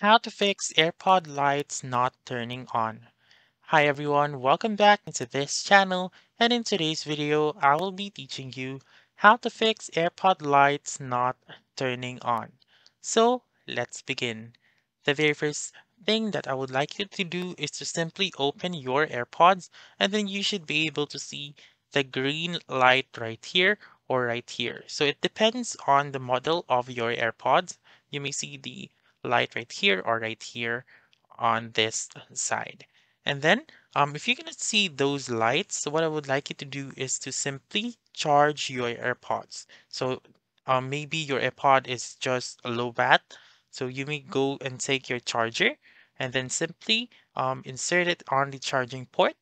How to fix AirPod lights not turning on. Hi everyone, welcome back into this channel, and in today's video I will be teaching you how to fix AirPod lights not turning on. So let's begin. The very first thing that I would like you to do is to simply open your AirPods, and then you should be able to see the green light right here or right here. So it depends on the model of your AirPods. You may see the light right here or right here on this side. And then if you're gonna see those lights, so what I would like you to do is to simply charge your AirPods. So maybe your AirPod is just a low bat, so you may go and take your charger and then simply insert it on the charging port,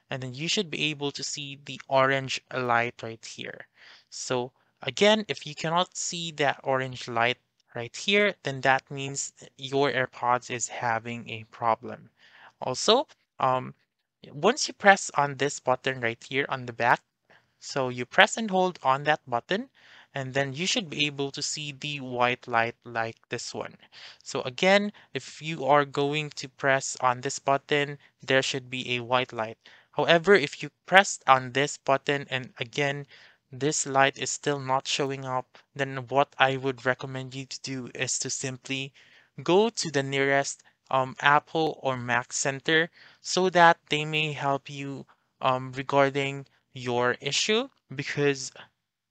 and then you should be able to see the orange light right here. So again, if you cannot see that orange light right here, then that means your AirPods is having a problem. Also, um, once you press on this button right here on the back, so you press and hold on that button, and then you should be able to see the white light like this one. So again, if you are going to press on this button, there should be a white light. However, if you press on this button and again, this light is still not showing up, then what I would recommend you to do is to simply go to the nearest Apple or Mac center so that they may help you regarding your issue, because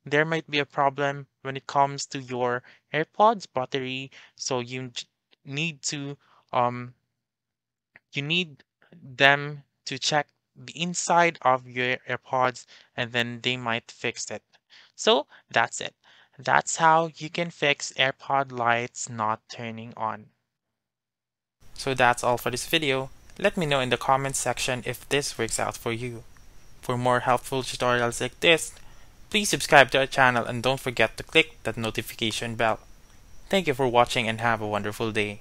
there might be a problem when it comes to your AirPods battery. So need to um you need them to check the inside of your AirPods, and then they might fix it. So that's it. That's how you can fix AirPod lights not turning on. So that's all for this video. Let me know in the comments section if this works out for you. For more helpful tutorials like this, please subscribe to our channel and don't forget to click that notification bell. Thank you for watching and have a wonderful day.